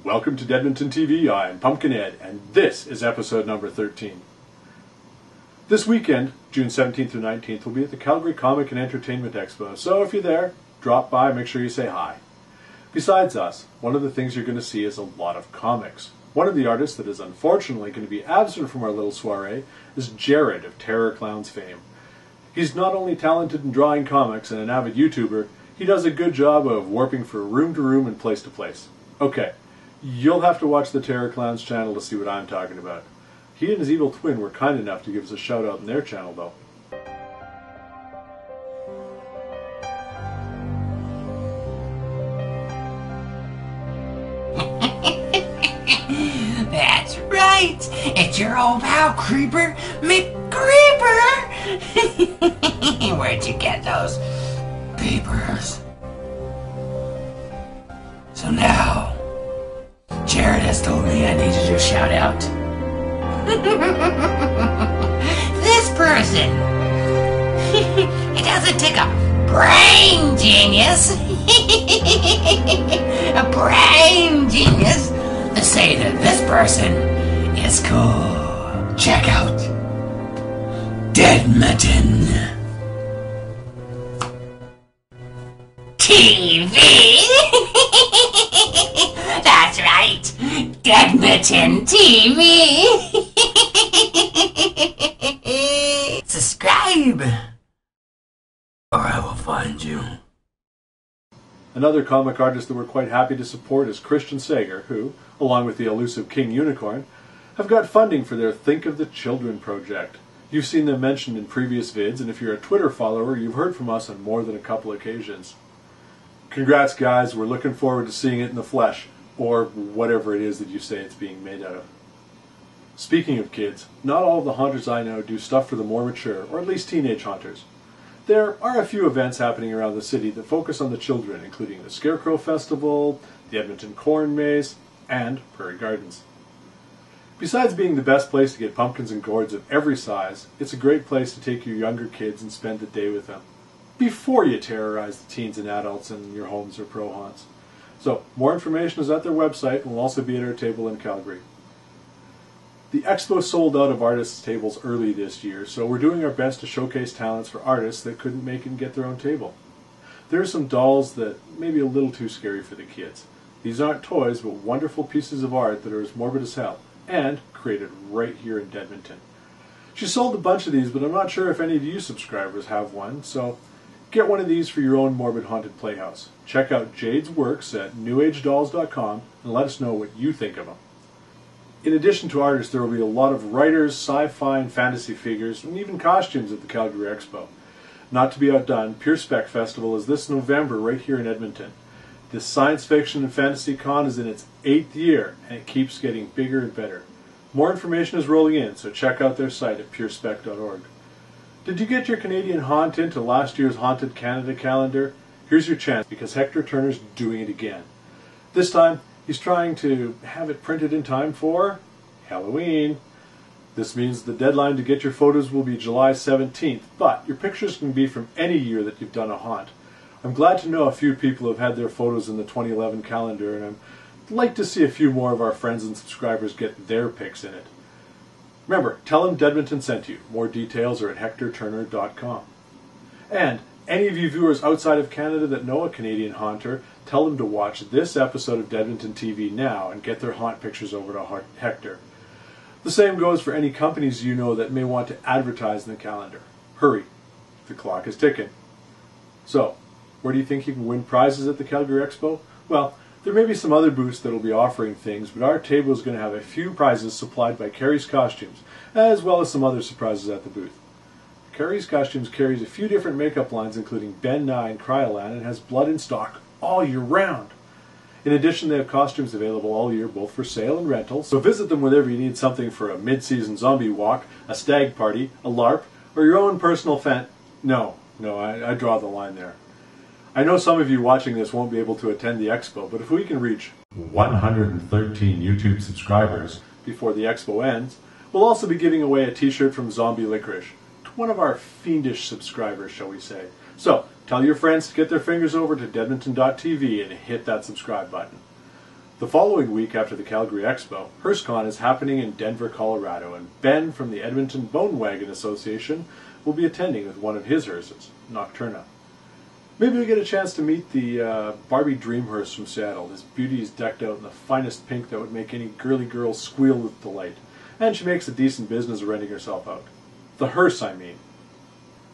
Welcome to Edmonton TV. I'm Pumpkin Ed, and this is episode number 13. This weekend, June 17th through 19th, we'll be at the Calgary Comic and Entertainment Expo, so if you're there, drop by, make sure you say hi. Besides us, one of the things you're going to see is a lot of comics. One of the artists that is unfortunately going to be absent from our little soiree is Jared of Terrifying Klowns fame. He's not only talented in drawing comics and an avid YouTuber, he does a good job of warping from room to room and place to place. Okay, you'll have to watch the Terrifying Klowns channel to see what I'm talking about. He and his evil twin were kind enough to give us a shout out in their channel though. That's right! It's your old pal Creeper McCreeper! Where'd you get those papers? So now, Jared has told me I need to do a shout out. This person! It doesn't take a brain genius! A brain genius to say that this person is cool. Check out Deadmitten TV. That's right, Deadmitten TV. Subscribe, or I will find you. Another comic artist that we're quite happy to support is Christian Sager, who, along with the elusive King Unicorn, have got funding for their Think of the Children project. You've seen them mentioned in previous vids, and if you're a Twitter follower, you've heard from us on more than a couple occasions. Congrats guys, we're looking forward to seeing it in the flesh, or whatever it is that you say it's being made out of. Speaking of kids, not all of the haunters I know do stuff for the more mature, or at least teenage haunters. There are a few events happening around the city that focus on the children, including the Scarecrow Festival, the Edmonton Corn Maze, and Prairie Gardens. Besides being the best place to get pumpkins and gourds of every size, it's a great place to take your younger kids and spend the day with them, before you terrorize the teens and adults in your homes or pro haunts. So, more information is at their website and will also be at our table in Calgary. The Expo sold out of artists' tables early this year, so we're doing our best to showcase talents for artists that couldn't make it and get their own table. There are some dolls that may be a little too scary for the kids. These aren't toys, but wonderful pieces of art that are as morbid as hell, and created right here in Edmonton. She sold a bunch of these, but I'm not sure if any of you subscribers have one, so get one of these for your own morbid haunted playhouse. Check out Jade's works at newagedolls.com and let us know what you think of them. In addition to artists, there will be a lot of writers, sci-fi and fantasy figures, and even costumes at the Calgary Expo. Not to be outdone, Pure Spec Festival is this November right here in Edmonton. This science fiction and fantasy con is in its 8th year, and it keeps getting bigger and better. More information is rolling in, so check out their site at purespec.org. Did you get your Canadian haunt into last year's Haunted Canada calendar? Here's your chance, because Hector Turner's doing it again. This time, he's trying to have it printed in time for Halloween. This means the deadline to get your photos will be July 17th, but your pictures can be from any year that you've done a haunt. I'm glad to know a few people have had their photos in the 2011 calendar, and I'd like to see a few more of our friends and subscribers get their pics in it. Remember, tell them Deadmitten sent you. More details are at hectorturner.com. And any of you viewers outside of Canada that know a Canadian haunter, tell them to watch this episode of Deadmitten TV now and get their haunt pictures over to Hector. The same goes for any companies you know that may want to advertise in the calendar. Hurry, the clock is ticking. So, where do you think you can win prizes at the Calgary Expo? Well, there may be some other booths that will be offering things, but our table is going to have a few prizes supplied by Karrie's Kostumes, as well as some other surprises at the booth. Karrie's Kostumes carries a few different makeup lines, including Ben Nye and Cryolan, and has blood in stock all year round. In addition, they have costumes available all year, both for sale and rental, so visit them whenever you need something for a mid-season zombie walk, a stag party, a LARP, or your own personal No, I draw the line there. I know some of you watching this won't be able to attend the Expo, but if we can reach 113 YouTube subscribers before the Expo ends, we'll also be giving away a t-shirt from Zombie Liquorice, to one of our fiendish subscribers, shall we say. So, tell your friends to get their fingers over to deadminton.tv and hit that subscribe button. The following week after the Calgary Expo, Hearsecon is happening in Denver, Colorado, and Ben from the Edmonton Bone Wagon Association will be attending with one of his hearses, Nocturna. Maybe we get a chance to meet the Barbie Dream Hearse from Seattle. This beauty is decked out in the finest pink that would make any girly girl squeal with delight, and she makes a decent business of renting herself out. The hearse, I mean.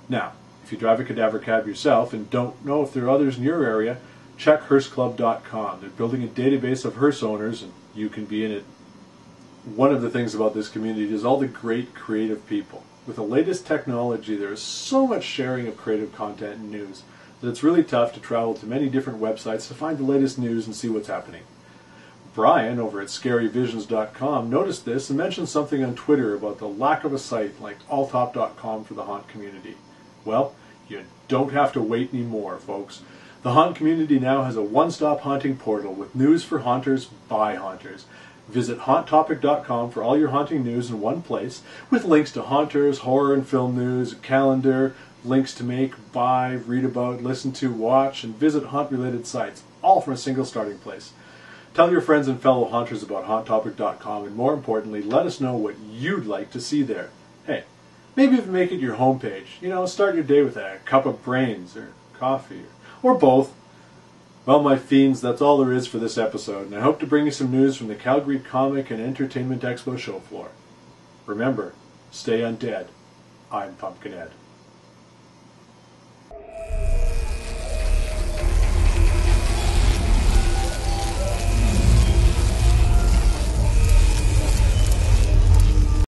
Now, if you drive a cadaver cab yourself and don't know if there are others in your area, check hearseclub.com. They're building a database of hearse owners, and you can be in it. One of the things about this community is all the great creative people. With the latest technology, there is so much sharing of creative content and news that it's really tough to travel to many different websites to find the latest news and see what's happening. Brian over at scaryvisions.com noticed this and mentioned something on Twitter about the lack of a site like alltop.com for the haunt community. Well, you don't have to wait anymore, folks. The haunt community now has a one-stop haunting portal with news for haunters by haunters. Visit HaunTopic.com for all your haunting news in one place, with links to haunters, horror and film news, a calendar, links to make, buy, read about, listen to, watch, and visit haunt-related sites, all from a single starting place. Tell your friends and fellow haunters about HaunTopic.com, and more importantly, let us know what you'd like to see there. Hey, maybe even make it your homepage. You know, start your day with a cup of brains, or coffee, or both. Well, my fiends, that's all there is for this episode, and I hope to bring you some news from the Calgary Comic and Entertainment Expo show floor. Remember, stay undead. I'm Pumpkin Ed.